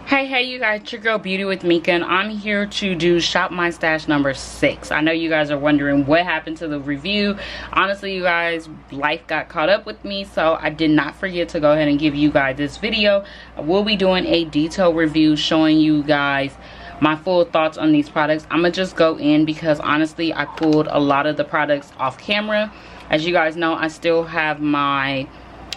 Hey you guys, it's your girl Beauty with Mika, and I'm here to do Shop My Stash number 6. I know you guys are wondering what happened to the review. Honestly, you guys, life got caught up with me, so I did not forget to go ahead and give you guys this video. I will be doing a detailed review showing you guys my full thoughts on these products. I'm gonna just go in because honestly, I pulled a lot of the products off camera. As you guys know, I still have my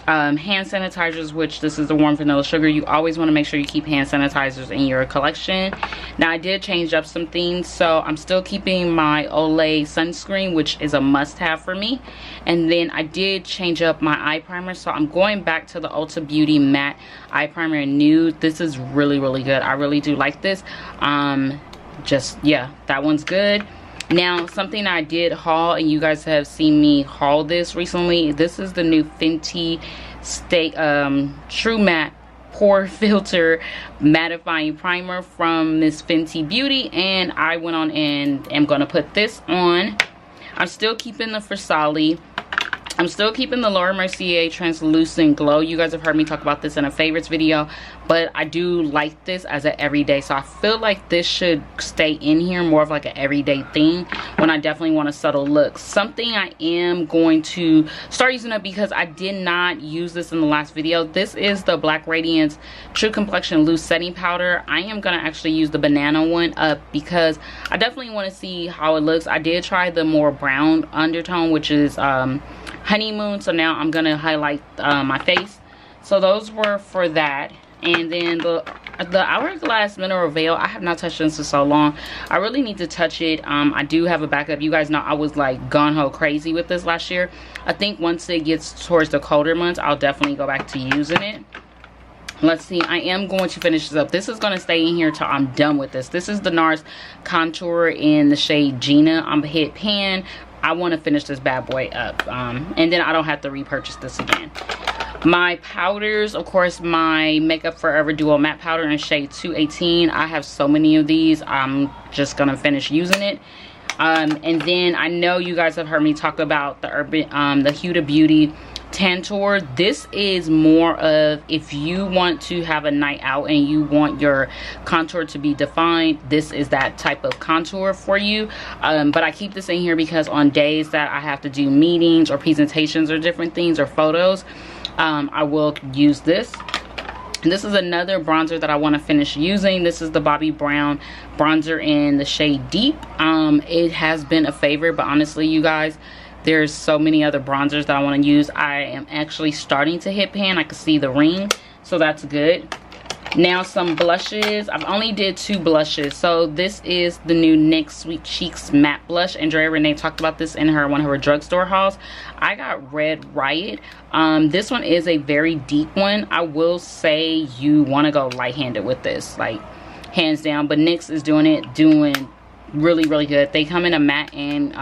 hand sanitizers, which this is the warm vanilla sugar. You always want to make sure you keep hand sanitizers in your collection. Now I did change up some things, so I'm still keeping my Olay sunscreen, which is a must-have for me. And then I did change up my eye primer, so I'm going back to the Ulta Beauty matte eye primer in nude. This is really good. I really do like this. Yeah, that one's good. Now, something I did haul, and you guys have seen me haul this recently. This is the new Fenty True Matte Pore Filter Mattifying Primer from Miss Fenty Beauty. And I went on and am going to put this on. I'm still keeping the Versali. I'm still keeping the Laura Mercier Translucent Glow. You guys have heard me talk about this in a favorites video, but I do like this as an everyday. So I feel like this should stay in here more of like an everyday thing when I definitely want a subtle look. Something I am going to start using up because I did not use this in the last video. This is the Black Radiance True Complexion Loose Setting Powder. I am going to actually use the banana one up because I definitely want to see how it looks. I did try the more brown undertone, which is honeymoon, so now I'm gonna highlight my face. So those were for that. And then the Hourglass Mineral Veil, I have not touched this in so long. I really need to touch it. I do have a backup. You guys know I was like gung-ho crazy with this last year. I think once it gets towards the colder months, I'll definitely go back to using it. Let's see, I am going to finish this up. This is going to stay in here till I'm done with this. This is the NARS Contour in the shade Gina. I'm gonna hit pan. I want to finish this bad boy up, and then I don't have to repurchase this again. My powders, of course, my Makeup Forever Duo Matte Powder in shade 218. I have so many of these. I'm just gonna finish using it. And then I know you guys have heard me talk about the Huda Beauty Tantour. This is more of if you want to have a night out and you want your contour to be defined, this is that type of contour for you. But I keep this in here because on days that I have to do meetings or presentations or different things or photos, I will use this. And this is another bronzer that I want to finish using. This is the Bobbi Brown bronzer in the shade Deep. It has been a favorite, but honestly, you guys, there's so many other bronzers that I want to use. I am actually starting to hit pan. I can see the ring, so that's good. Now some blushes. I've only did 2 blushes. So this is the new NYX Sweet Cheeks Matte Blush. Andrea Renee talked about this in one of her drugstore hauls. I got Red Riot. This one is a very deep one. I will say you want to go light-handed with this, like hands down. But NYX is doing really good. They come in a matte and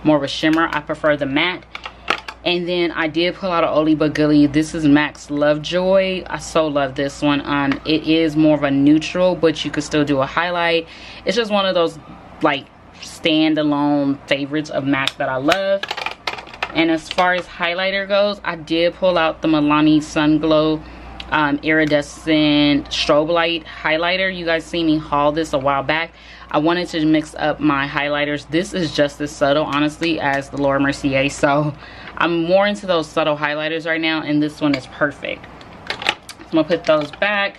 more of a shimmer. I prefer the matte. And then I did pull out an Oldie But Goodie. This is MAC Lovejoy. I so love this one. It is more of a neutral, but you could still do a highlight. It's just one of those like standalone favorites of MAC that I love. And as far as highlighter goes, I did pull out the Milani Sun Glow Iridescent Strobe Light highlighter. You guys seen me haul this a while back. I wanted to mix up my highlighters. This is just as subtle, honestly, as the Laura Mercier. So I'm more into those subtle highlighters right now, and this one is perfect. So I'm gonna put those back.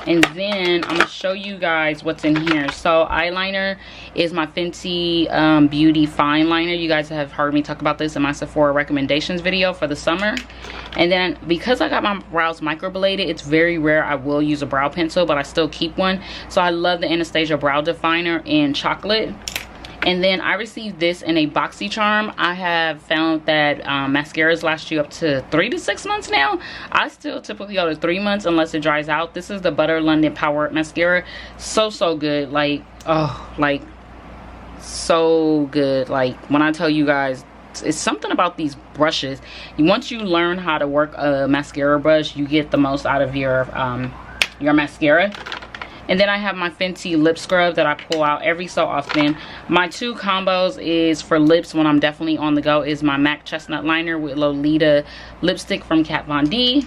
And then I'm gonna show you guys what's in here. So eyeliner is my Fenty Beauty Fine Liner. You guys have heard me talk about this in my Sephora recommendations video for the summer. And then because I got my brows microbladed, it's very rare I will use a brow pencil, but I still keep one. So I love the Anastasia Brow Definer in chocolate. And then I received this in a BOXYCHARM. I have found that mascaras last you up to 3 to 6 months now. I still typically go to 3 months unless it dries out. This is the Butter London Power Mascara. So good. Like, oh, like, so good. Like, when I tell you guys, it's something about these brushes. Once you learn how to work a mascara brush, you get the most out of your mascara. And then I have my Fenty lip scrub that I pull out every so often. My 2 combos is for lips when I'm definitely on the go is my MAC Chestnut Liner with Lolita lipstick from Kat Von D.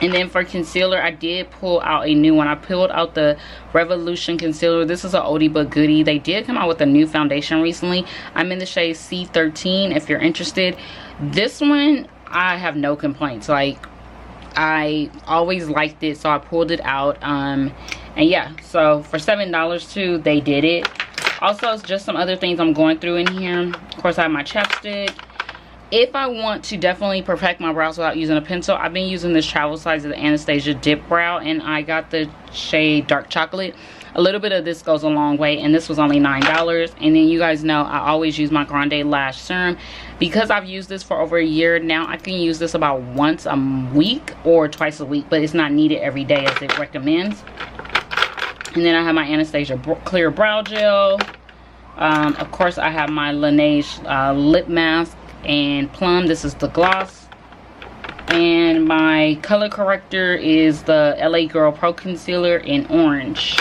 And then for concealer, I did pull out a new one. I pulled out the Revolution concealer. This is an oldie but goodie. They did come out with a new foundation recently. I'm in the shade C13 if you're interested. This one, I have no complaints. Like, I always liked it, so I pulled it out. And yeah, so for $7 too, they did it. Also, just some other things I'm going through in here. Of course, I have my chapstick. If I want to definitely perfect my brows without using a pencil, I've been using this travel size of the Anastasia Dip Brow, and I got the shade Dark Chocolate. A little bit of this goes a long way, and this was only $9. And then you guys know I always use my Grande Lash Serum. Because I've used this for over a year now, I can use this about once a week or twice a week, but it's not needed every day as it recommends. And then I have my Anastasia Clear Brow Gel. Of course, I have my Laneige Lip Mask and Plum. This is the gloss. And my color corrector is the LA Girl Pro Concealer in Orange.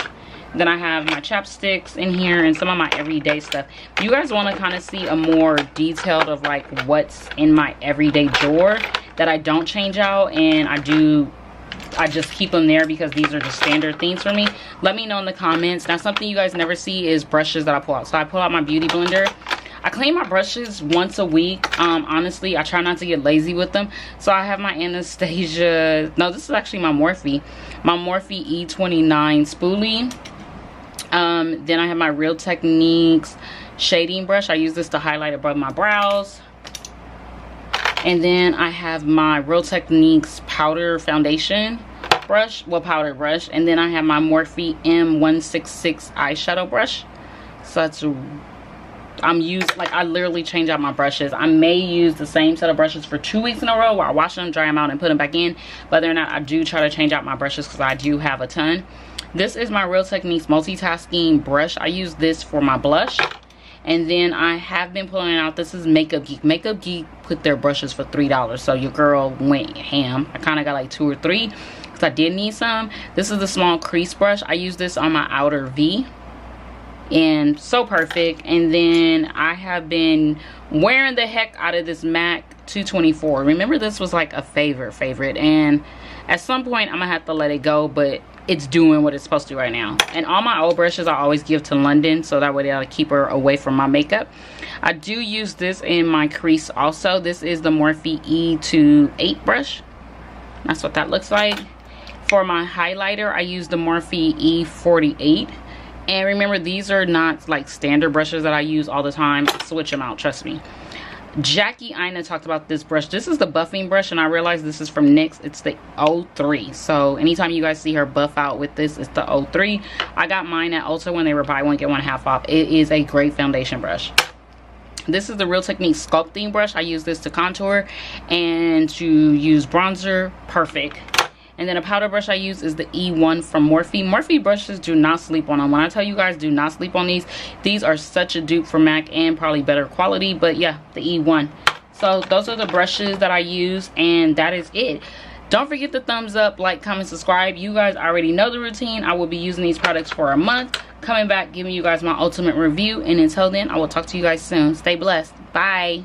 Then I have my chapsticks in here and some of my everyday stuff. If you guys want to kind of see a more detailed of like what's in my everyday drawer that I don't change out, and I just keep them there because these are just standard things for me, let me know in the comments. Now, something you guys never see is brushes that I pull out. So I pull out my beauty blender. I clean my brushes once a week. Honestly, I try not to get lazy with them. So I have my Anastasia, no, this is actually my Morphe E29 spoolie. Then I have my Real Techniques shading brush. I use this to highlight above my brows. And then I have my Real Techniques powder foundation brush, powder brush. And then I have my Morphe M166 eyeshadow brush. So that's, I literally change out my brushes. I may use the same set of brushes for 2 weeks in a row while I wash them, dry them out, and put them back in. But other than that, I do try to change out my brushes because I do have a ton. This is my Real Techniques multitasking brush. I use this for my blush. And then I have been pulling out, this is Makeup Geek. Makeup Geek put their brushes for $3. So your girl went ham. I kind of got like 2 or 3 because I did need some. This is the small crease brush. I use this on my outer V. And so perfect. And then I have been wearing the heck out of this MAC 224. Remember, this was like a favorite. And at some point, I'm going to have to let it go. But it's doing what it's supposed to right now. And all my old brushes I always give to London, so that way I'll keep her away from my makeup. I do use this in my crease also. This is the Morphe E28 brush. That's what that looks like. For my highlighter, I use the Morphe E48. And remember, these are not like standard brushes that I use all the time. Switch them out, trust me. Jackie Ina talked about this brush. This is the buffing brush, and I realized this is from NYX. It's the 03. So anytime you guys see her buff out with this, it's the 03. I got mine at Ulta when they were buy one get one half off. It is a great foundation brush. This is the Real Techniques sculpting brush. I use this to contour and to use bronzer. Perfect. And then a powder brush I use is the E1 from Morphe. Morphe brushes, do not sleep on them. When I tell you guys, do not sleep on these are such a dupe for MAC and probably better quality. But yeah, the E1. So those are the brushes that I use, and that is it. Don't forget to thumbs up, like, comment, subscribe. You guys already know the routine. I will be using these products for a month. Coming back, giving you guys my ultimate review. And until then, I will talk to you guys soon. Stay blessed. Bye.